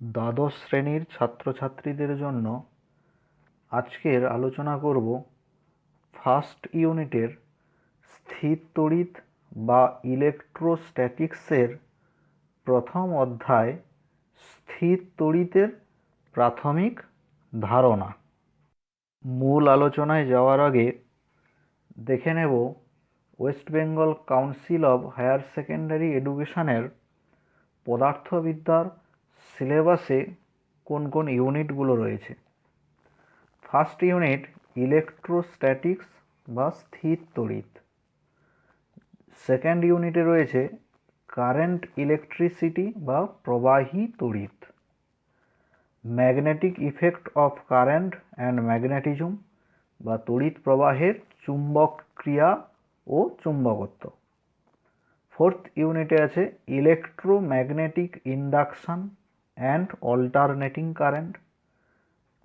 দ্বাদশ শ্রেণীর ছাত্রছাত্রীদের জন্য আজকের আলোচনা করব ফার্স্ট ইউনিটের স্থির তড়িৎ বা ইলেকট্রোস্ট্যাটিক্সের প্রথম অধ্যায় স্থির তড়িতের প্রাথমিক ধারণা। মূল আলোচনায় যাওয়ার আগে দেখে নেব West Bengal council of higher secondary এডুকেশনের পদার্থবিদ্যার সিলেবাসে কোন কোন ইউনিটগুলো রয়েছে। ফার্স্ট ইউনিট ইলেকট্রোস্ট্যাটিক্স বা স্থির তড়িৎ। সেকেন্ড ইউনিটে রয়েছে কারেন্ট ইলেকট্রিসিটি বা প্রবাহী তড়িৎ, magnetic effect of current and magnetism বা তড়িৎ প্রবাহের চুম্বক ক্রিয়া ও চুম্বকত্ব। ফোর্থ ইউনিটে আছে electromagnetic induction and alternating current,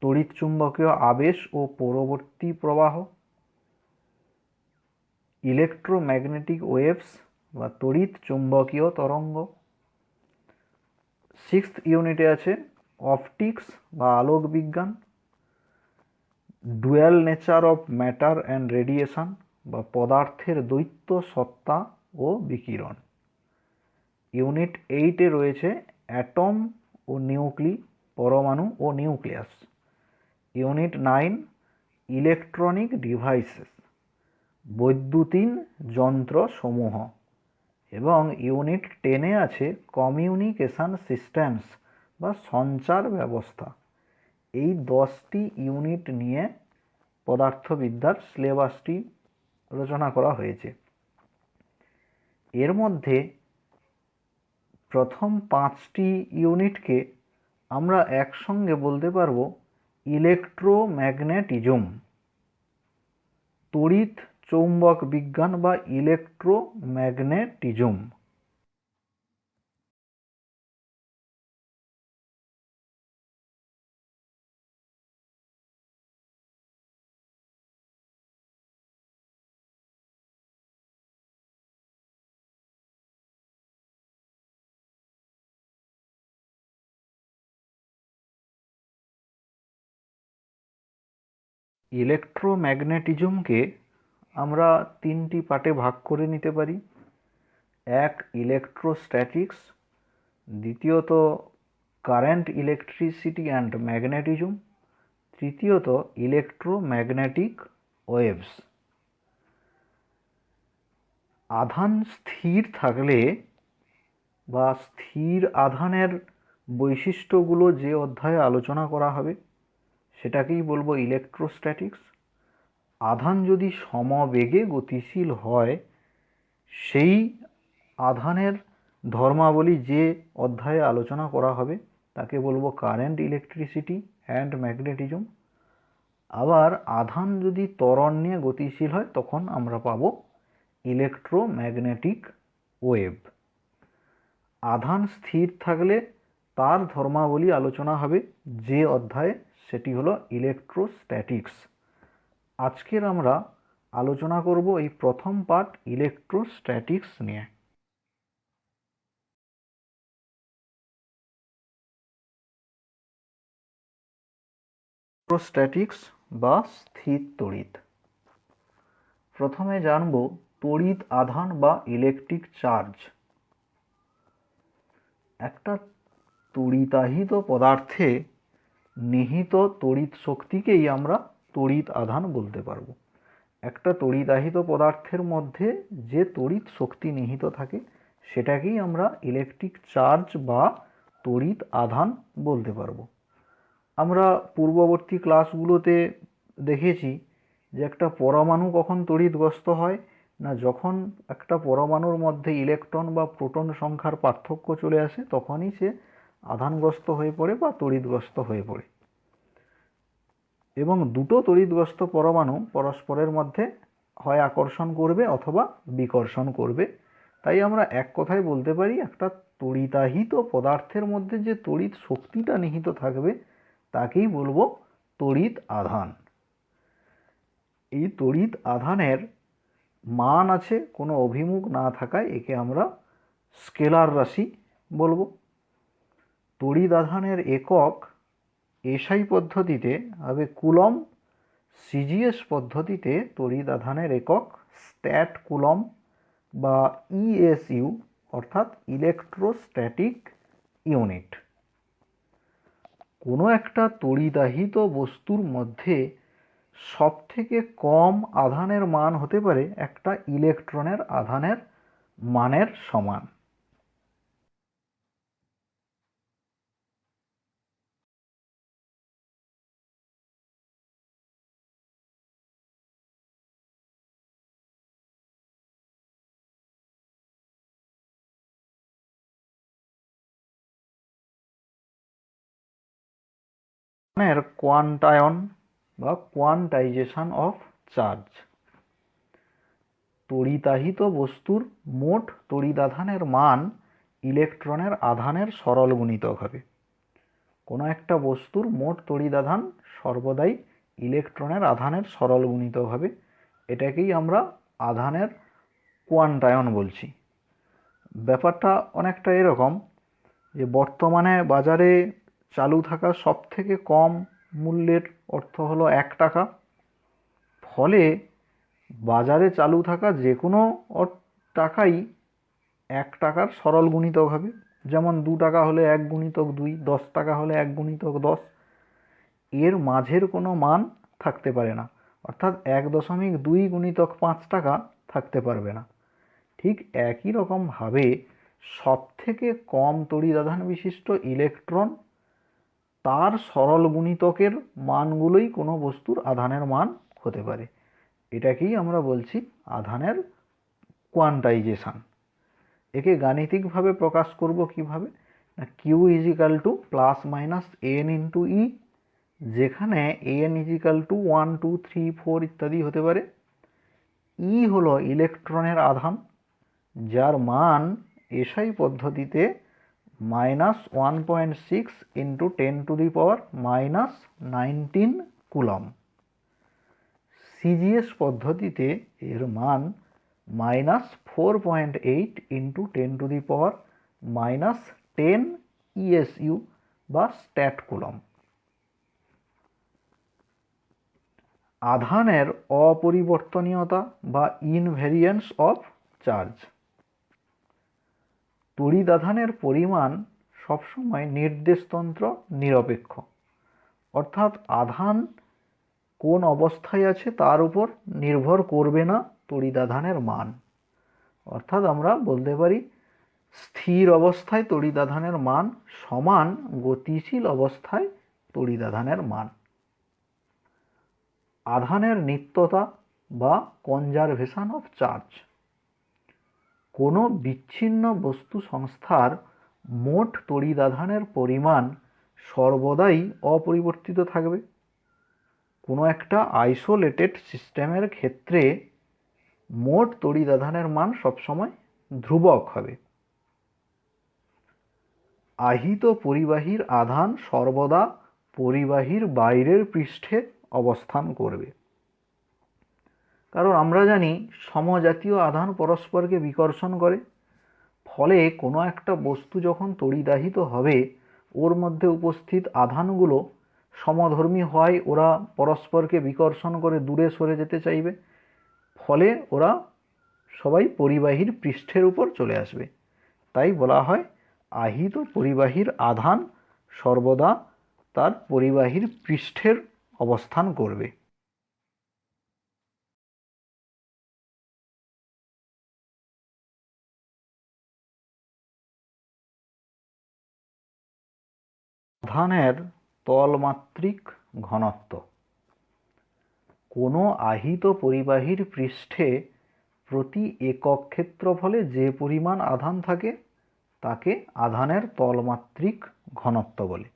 তড়িৎ চুম্বকীয় আবেশ ও পরবর্তী প্রবাহ, ইলেকট্রোম্যাগনেটিক ওয়েভস বা তড়িৎ চুম্বকীয় তরঙ্গ। সিক্সথ ইউনিটে আছে অপটিক্স বা আলোক বিজ্ঞান, dual nature of matter and radiation বা পদার্থের দ্বৈত সত্তা ও বিকিরণ। ইউনিট 8-এ রয়েছে অ্যাটম ও নিউক্লি, পরমাণু ও নিউক্লিয়াস। ইউনিট 9 ইলেকট্রনিক ডিভাইসেস, বৈদ্যুতিন যন্ত্র সমূহ। এবং ইউনিট 10-এ আছে কমিউনিকেশন সিস্টেমস বা সঞ্চার ব্যবস্থা। এই 10টি ইউনিট নিয়ে পদার্থবিদ্যার সিলেবাসটি রচনা করা হয়েছে। এর মধ্যে প্রথম 5টি ইউনিটকে আমরা একসঙ্গে বলতে পারবো ইলেকট্রোম্যাগনেটিজম, তড়িৎ চৌম্বক বিজ্ঞান বা ইলেকট্রোম্যাগনেটিজম। ইলেকট্রোম্যাগনেটিজমকে আমরা 3টি পার্টে ভাগ করে নিতে পারি। এক, ইলেকট্রোস্ট্যাটিক্স, দ্বিতীয়ত কারেন্ট ইলেকট্রিসিটি অ্যান্ড ম্যাগনেটিজম, তৃতীয়ত ইলেকট্রোম্যাগনেটিক ওয়েভস। আধান স্থির থাকলে বা স্থির আধানের বৈশিষ্ট্যগুলো যে অধ্যায়ে আলোচনা করা হবে সেটাকেই বলবো ইলেকট্রোস্ট্যাটিক্স। আধান যদি সমবেগে গতিশীল হয় সেই আধানের ধর্মাবলী যে অধ্যায়ে আলোচনা করা হবে তাকে বলবো কারেন্ট ইলেকট্রিসিটি অ্যান্ড ম্যাগনেটিজম। আবার আধান যদি ত্বরণ নিয়ে গতিশীল হয় তখন আমরা পাবো ইলেকট্রোম্যাগনেটিক ওয়েভ। আধান স্থির থাকলে তার ধর্মাবলী আলোচনা হবে যে অধ্যায়ে, সেটি হলো ইলেকট্রোস্ট্যাটিক্স। আজকের আমরা আলোচনা করব এই প্রথম পার্ট ইলেকট্রোস্ট্যাটিক্স নিয়ে। ইলেকট্রোস্ট্যাটিক্স বা স্থির তড়িৎ। প্রথমে জানব তড়িৎ আধান বা ইলেকট্রিক চার্জ। একটা তড়িতাহিত পদার্থে নিহিত তড়িৎ শক্তিকেই আমরা তড়িৎ আধান বলতে পারবো। একটা তড়িতাহিত পদার্থের মধ্যে যে তড়িৎ শক্তি নিহিত থাকে সেটাকেই আমরা ইলেকট্রিক চার্জ বা তড়িৎ আধান বলতে পারবো। আমরা পূর্ববর্তী ক্লাসগুলোতে দেখেছি যে একটা পরমাণু কখন তড়িৎগ্রস্ত হয় না, যখন একটা পরমাণুর মধ্যে ইলেকট্রন বা প্রোটন সংখ্যার পার্থক্য চলে আসে তখনই সে আধানগ্রস্ত হয়ে পড়ে বা তড়িৎগ্রস্ত হয়ে পড়ে। এবং দুটো তড়িৎগ্রস্ত পরমাণু পরস্পরের মধ্যে হয় আকর্ষণ করবে অথবা বিকর্ষণ করবে। তাই আমরা এক কথায় বলতে পারি একটা তড়িতাহিত পদার্থের মধ্যে যে তড়িৎ শক্তিটা নিহিত থাকবে তাকেই বলবো তড়িৎ আধান। এই তড়িৎ আধানের মান আছে কোনো অভিমুখ না থাকায় একে আমরা স্কেলার রাশি বলবো। তড়িৎ আধানের একক এসআই পদ্ধতিতে হবে কুলম, সিজিএস পদ্ধতিতে তড়িৎ আধানের একক স্ট্যাট কুলম বা ইএসইউ অর্থাৎ ইলেকট্রোস্ট্যাটিক ইউনিট। কোনো একটা তড়িদাহিত বস্তুর মধ্যে সবথেকে কম আধানের মান হতে পারে একটা ইলেকট্রনের আধানের মানের সমান। কোয়ান্টায়ন বা কোয়ান্টাইজেশন অফ চার্জ। তড়িতাহিত বস্তুর মোট তড়িদাধানের মান ইলেকট্রনের আধানের সরল গুণিতক হবে। কোনো একটা বস্তুর মোট তড়িদাধান সর্বদাই ইলেকট্রনের আধানের সরল গুণিতক হবে। এটাকেই আমরা আধানের কোয়ান্টায়ন বলছি। ব্যাপারটা অনেকটা এরকম যে বর্তমানে বাজারে চালু থাকা সবথেকে কম মূল্যের অর্থ হলো 1 টাকা। ফলে বাজারে চালু থাকা যে কোনো টাকাই 1 টাকার সরল গুণিতক হবে। যেমন 2 টাকা হলে 1 গুণিতক 2, 10 টাকা হলে 1 গুণিতক 10। এর মাঝের কোনো মান থাকতে পারে না, অর্থাৎ 1.2 গুণিতক 5 টাকা থাকতে পারবে না। ঠিক একই রকমভাবে সবথেকে কম তড়িদাধান বিশিষ্ট ইলেকট্রন তার সরল গুণিতকের মানগুলোই কোনো বস্তুর আধানের মান হতে পারে। এটাকেই আমরা বলছি আধানের কোয়ান্টাইজেশন। একে গাণিতিকভাবে প্রকাশ করব কিভাবে না, Q equal to plus minus N into E, যেখানে এন ইজিক্যাল টু 1, 2, 3, 4 ইত্যাদি হতে পারে। ই হলো ইলেকট্রনের আধান, যার মান এসআই পদ্ধতিতে -1.6 ইন্টু 10⁻⁻19 কুলম। সিজিএস পদ্ধতিতে এর মান -4.8 ইন্টু 10⁻⁻10 ইএসইউ বা স্ট্যাট কুলম। আধানের অপরিবর্তনীয়তা বা ইনভ্যারিয়েন্স অফ চার্জ। তড়িৎ আধানের পরিমাণ সবসময় নির্দেশতন্ত্র নিরপেক্ষ, অর্থাৎ আধান কোন অবস্থায় আছে তার উপর নির্ভর করবে না তড়িৎ আধানের মান। অর্থাৎ আমরা বলতে পারি স্থির অবস্থায় তড়িৎ আধানের মান সমান গতিশীল অবস্থায় তড়িৎ আধানের মান। আধানের নিত্যতা বা কনজারভেশন অফ চার্জ। কোনো বিচ্ছিন্ন বস্তু সংস্থার মোট তড়িৎ আধানের পরিমাণ সর্বদাই অপরিবর্তিত থাকবে। কোনো একটা আইসোলেটেড সিস্টেমের ক্ষেত্রে মোট তড়িৎ আধানের মান সবসময় ধ্রুবক হবে। আহিত পরিবাহীর আধান সর্বদা পরিবাহীর বাইরের পৃষ্ঠে অবস্থান করবে। কারণ আমরা জানি সমজাতীয় আধান পরস্পরকে বিকর্ষণ করে। ফলে কোনো একটা বস্তু যখন তড়িদাহিত হবে ওর মধ্যে উপস্থিত আধানগুলো সমধর্মী হয়, ওরা পরস্পরকে বিকর্ষণ করে দূরে সরে যেতে চাইবে। ফলে ওরা সবাই পরিবাহীর পৃষ্ঠের উপর চলে আসবে। তাই বলা হয় আহিত পরিবাহীর আধান সর্বদা তার পরিবাহীর পৃষ্ঠের অবস্থান করবে। আধানের তলমাত্রিক ঘনত্ব। কোনো আহিত পরিবাহীর পৃষ্ঠে প্রতি একক ক্ষেত্রফলে যে পরিমাণ আধান থাকে তাকে আধানের তলমাত্রিক ঘনত্ব বলে।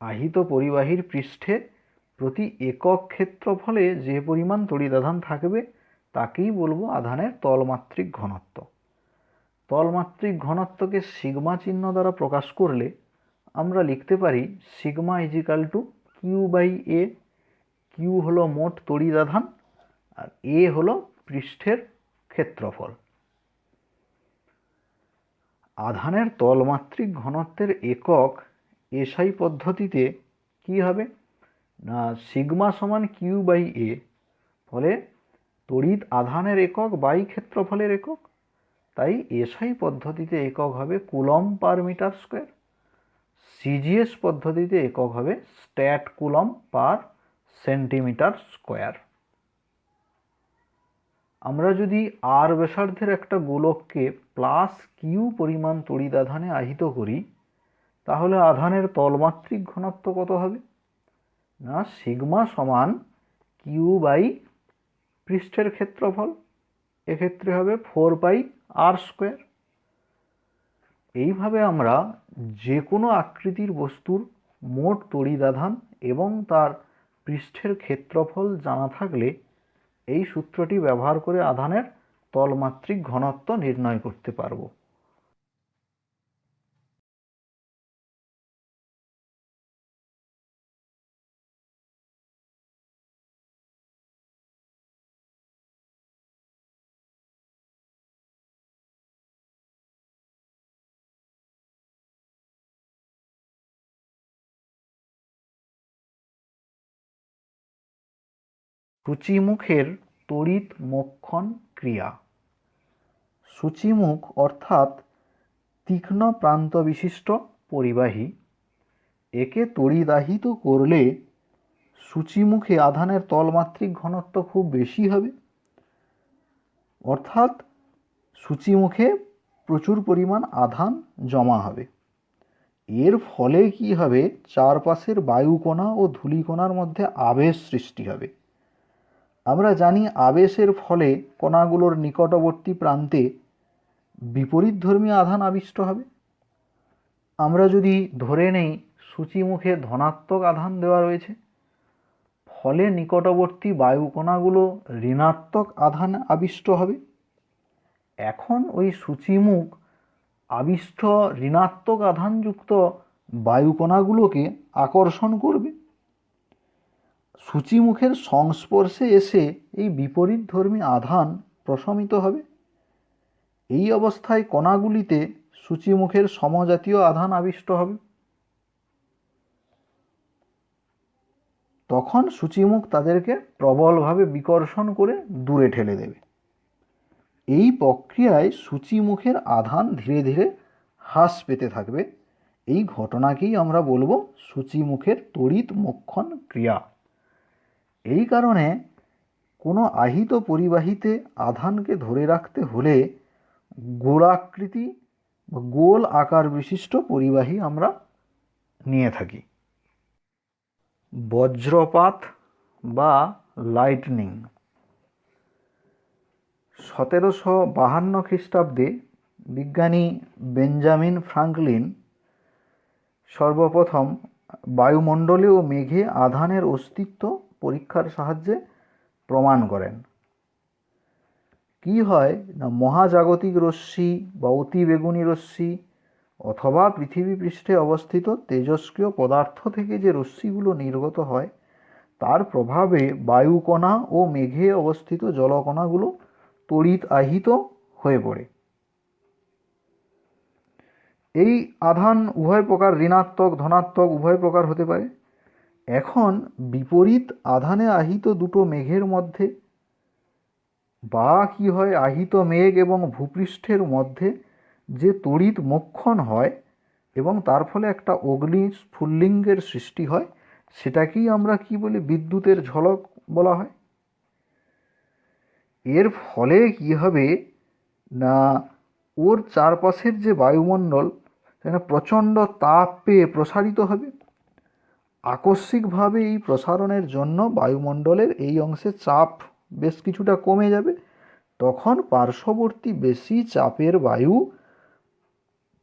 আহিত পরিবাহীর পৃষ্ঠে প্রতি একক ক্ষেত্রফলে যে পরিমাণ তড়িৎ আধান থাকবে তাকেই বলবো আধানের তলমাত্রিক ঘনত্ব। তলমাত্রিক ঘনত্বকে সিগমা চিহ্ন দ্বারা প্রকাশ করলে আমরা লিখতে পারি sigma equal to Q by A. Q হলো মোট তড়িৎ আধান আর এ হলো পৃষ্ঠের ক্ষেত্রফল। আধানের তলমাত্রিক ঘনত্বের একক এসআই পদ্ধতিতে কি হবে না সিগমা সমান কিউ বাই এ, ফলে তড়িৎ আধানের একক বাই ক্ষেত্রফলের একক, তাই এসআই পদ্ধতিতে একক হবে coulomb per metre square, CGS পদ্ধতিতে একক হবে stat coulomb per centimetre square. আমরা যদি আর ব্যাসার্ধের একটা গোলককে প্লাস কিউ পরিমাণ তড়িৎ আধানে আহিত করি, তাহলে আধানের তলমাত্রিক ঘনত্ব কত হবে না সিগমা সমান কিউ বাই পৃষ্ঠের ক্ষেত্রফল, এক্ষেত্রে হবে 4 পাই আর স্কোয়ার। এইভাবে আমরা যে কোনো আকৃতির বস্তুর মোট তড়িৎ আধান এবং তার পৃষ্ঠের ক্ষেত্রফল জানা থাকলে এই সূত্রটি ব্যবহার করে আধানের তলমাত্রিক ঘনত্ব নির্ণয় করতে পারব। সূচিমুখের তড়িৎ মোক্ষণ ক্রিয়া। সূচিমুখ অর্থাৎ তীক্ষ্ণ প্রান্ত বিশিষ্ট পরিবাহী, একে তড়িদাহিত করলে সূচিমুখে আধানের তলমাত্রিক ঘনত্ব খুব বেশি হবে, অর্থাৎ সূচিমুখে প্রচুর পরিমাণ আধান জমা হবে। এর ফলে কি হবে, চারপাশের বায়ুকণা ও ধূলিকণার মধ্যে আবেশ সৃষ্টি হবে। আমরা জানি আবেশের ফলে কণাগুলোর নিকটবর্তী প্রান্তে বিপরীতধর্মী আধান আবিষ্ট হবে। আমরা যদি ধরে নেই সূচিমুখে ধনাত্মক আধান দেওয়া রয়েছে, ফলে নিকটবর্তী বায়ুকণাগুলো ঋণাত্মক আধান আবিষ্ট হবে। এখন ওই সূচিমুখ আবিষ্ট ঋণাত্মক আধানযুক্ত বায়ুকণাগুলোকে আকর্ষণ করবে, সূচিমুখের সংস্পর্শে এসে এই বিপরীতধর্মী আধান প্রশমিত হবে। এই অবস্থায় কণাগুলিতে সূচিমুখের সমজাতীয় আধান আবিষ্ট হবে। তখন সূচিমুখ তাদেরকে প্রবলভাবে বিকর্ষণ করে দূরে ঠেলে দেবে। এই প্রক্রিয়ায় সূচিমুখের আধান ধীরে ধীরে হ্রাস পেতে থাকবে। এই ঘটনাকেই আমরা বলবো সূচিমুখের তড়িৎ মোক্ষণ ক্রিয়া। এই কারণে কোনো আহিত পরিবাহীতে আধানকে ধরে রাখতে হলে গোলাকৃতি বা গোল আকার বিশিষ্ট পরিবাহী আমরা নিয়ে থাকি। বজ্রপাত বা লাইটনিং। 1752 খ্রিস্টাব্দে বিজ্ঞানী বেঞ্জামিন ফ্রাঙ্কলিন সর্বপ্রথম বায়ুমণ্ডলে ও মেঘে আধানের অস্তিত্ব পরীক্ষার সাহায্যে প্রমাণ করেন। কি হয় না মহাজাগতিক রশ্মি বা অতিবেগুনি রশ্মি অথবা পৃথিবী পৃষ্ঠে অবস্থিত তেজস্ক্রিয় পদার্থ থেকে যে রশ্মিগুলো নির্গত হয়, তার প্রভাবে বায়ুকণা ও মেঘে অবস্থিত জলকণাগুলো তড়িৎ আহিত হয়ে পড়ে। এই আধান উভয় প্রকার, ঋণাত্মক ধনাত্মক উভয় প্রকার হতে পারে। এখন বিপরীত আধানে আহিত দুটো মেঘের মধ্যে বা কি হয়, আহিত মেঘ এবং ভূপৃষ্ঠের মধ্যে যে তড়িৎ মোক্ষণ হয় এবং তার ফলে একটা অগ্নি স্ফুল্লিঙ্গের সৃষ্টি হয়, সেটাকেই আমরা কি বলি, বিদ্যুতের ঝলক বলা হয়। এর ফলে কি হবে না ওর চারপাশের যে বায়ুমণ্ডল সেখানে প্রচণ্ড তাপ পেয়ে প্রসারিত হবে। আকস্মিকভাবে এই প্রসারণের জন্য বায়ুমণ্ডলের এই অংশে চাপ বেশ কিছুটা কমে যাবে। তখন পার্শ্ববর্তী বেশি চাপের বায়ু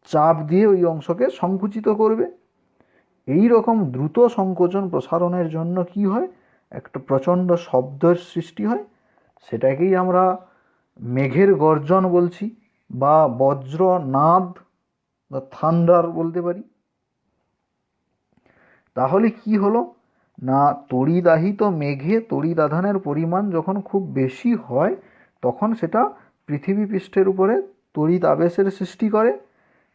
চাপ দিয়ে ওই অংশকে সংকুচিত করবে। এই রকম দ্রুত সংকোচন প্রসারণের জন্য কি হয়, একটা প্রচণ্ড শব্দের সৃষ্টি হয়। সেটাকেই আমরা মেঘের গর্জন বলছি বা বজ্রনাদ বা থান্ডার বলতে পারি। তাহলে কি হলো না তড়িদাহিত মেঘে তড়িৎ আধানের পরিমাণ যখন খুব বেশি হয়, তখন সেটা পৃথিবী পৃষ্ঠের উপরে তড়িৎ আবেশের সৃষ্টি করে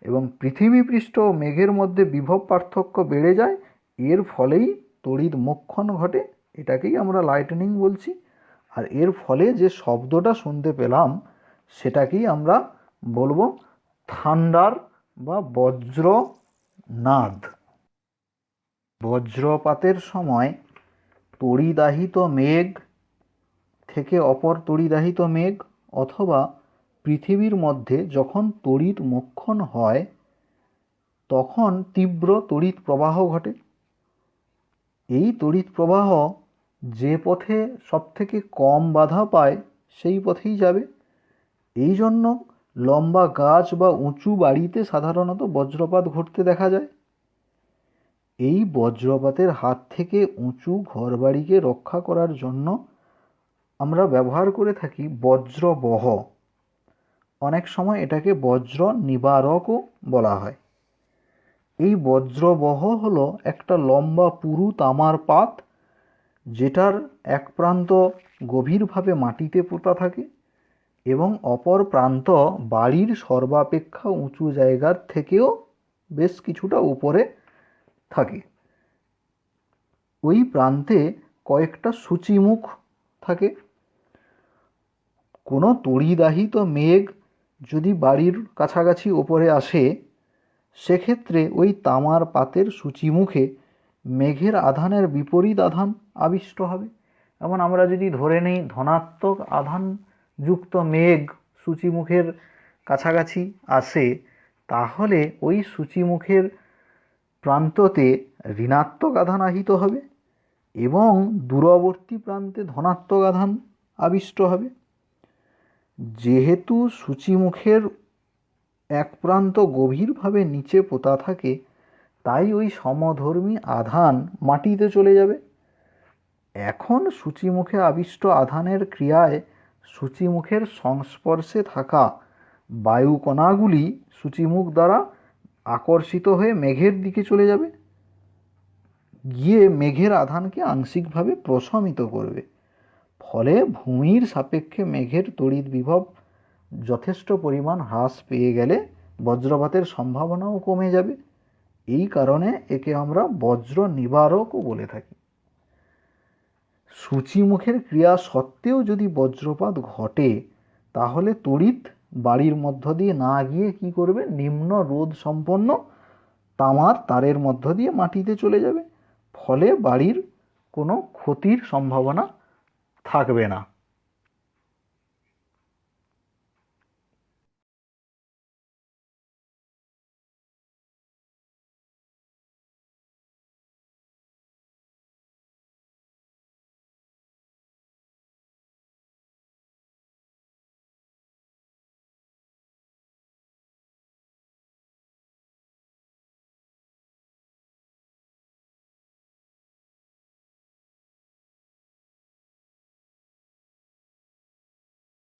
এবং পৃথিবী পৃষ্ঠ ও মেঘের মধ্যে বিভব পার্থক্য বেড়ে যায়, এর ফলেই তড়িৎ মোক্ষণ ঘটে, এটাকেই আমরা লাইটনিং বলছি। আর এর ফলে যে শব্দটা শুনতে পেলাম সেটাকেই আমরা বলবো থান্ডার বা বজ্রনাদ। বজ্রপাতের সময় তড়িদাহিত মেঘ থেকে অপর তড়িদাহিত মেঘ অথবা পৃথিবীর মধ্যে যখন তড়িৎ মোক্ষণ হয় তখন তীব্র তড়িৎ প্রবাহ ঘটে। এই তড়িৎ প্রবাহ যে পথে সবথেকে কম বাধা পায় সেই পথেই যাবে। এই জন্য লম্বা গাছ বা উঁচু বাড়িতে সাধারণত বজ্রপাত ঘটতে দেখা যায়। এই বজ্রপাতের হাত থেকে উঁচু ঘরবাড়িকে রক্ষা করার জন্য আমরা ব্যবহার করে থাকি বজ্রবহ। অনেক সময় এটাকে বজ্র নিবারকও বলা হয়। এই বজ্রবহ হলো একটা লম্বা পুরু তামার পাত, যেটার এক প্রান্ত গভীরভাবে মাটিতে পোঁতা থাকে এবং অপর প্রান্ত বাড়ির সর্বাপেক্ষা উঁচু জায়গার থেকেও বেশ কিছুটা উপরে থাকে। ওই প্রান্তে কয়েকটা সূচিমুখ থাকে। কোনো তড়িদাহিত মেঘ যদি বাড়ির কাছাকাছি ওপরে আসে সেক্ষেত্রে ওই তামার পাতের সূচিমুখে মেঘের আধানের বিপরীত আধান আবিষ্ট হবে। এমন আমরা যদি ধরে নিই ধনাত্মক আধানযুক্ত মেঘ সূচিমুখের কাছাকাছি আসে, তাহলে ওই সূচিমুখের প্রান্ততে ঋণাত্মক আধান আহিত হবে এবং দূরবর্তী প্রান্তে ধনাত্মক আধান আবিষ্ট হবে। যেহেতু সূচিমুখের এক প্রান্ত গভীরভাবে নিচে পোতা থাকে, তাই ওই সমধর্মী আধান মাটিতে চলে যাবে। এখন সূচিমুখে আবিষ্ট আধানের ক্রিয়ায় সূচিমুখের সংস্পর্শে থাকা বায়ুকণাগুলি সূচিমুখ দ্বারা আকর্ষিত হয়ে মেঘের দিকে চলে যাবে, গিয়ে মেঘের আধানকে আংশিকভাবে প্রশমিত করবে। ফলে ভূমির সাপেক্ষে মেঘের তড়িৎ বিভব যথেষ্ট পরিমাণ হ্রাস পেয়ে গেলে বজ্রপাতের সম্ভাবনাও কমে যাবে। এই কারণে একে আমরা বজ্র নিবারকও বলে থাকি। সূচিমুখের ক্রিয়া সত্ত্বেও যদি বজ্রপাত ঘটে তাহলে তড়িৎ বাড়ির মধ্য দিয়ে না গিয়ে কি করবে, নিম্ন রোধ সম্পন্ন তামার তারের মধ্য দিয়ে মাটিতে চলে যাবে। ফলে বাড়ির কোনো ক্ষতির সম্ভাবনা থাকবে না।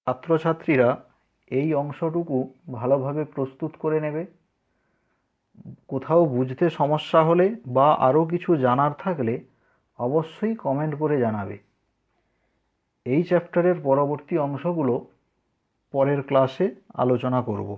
ছাত্রছাত্রীরা এই অংশটুকু ভালোভাবে প্রস্তুত করে নেবে। কোথাও বুঝতে সমস্যা হলে বা আরও কিছু জানার থাকলে অবশ্যই কমেন্ট করে জানাবে। এই চ্যাপ্টারের পরবর্তী অংশগুলো পরের ক্লাসে আলোচনা করব।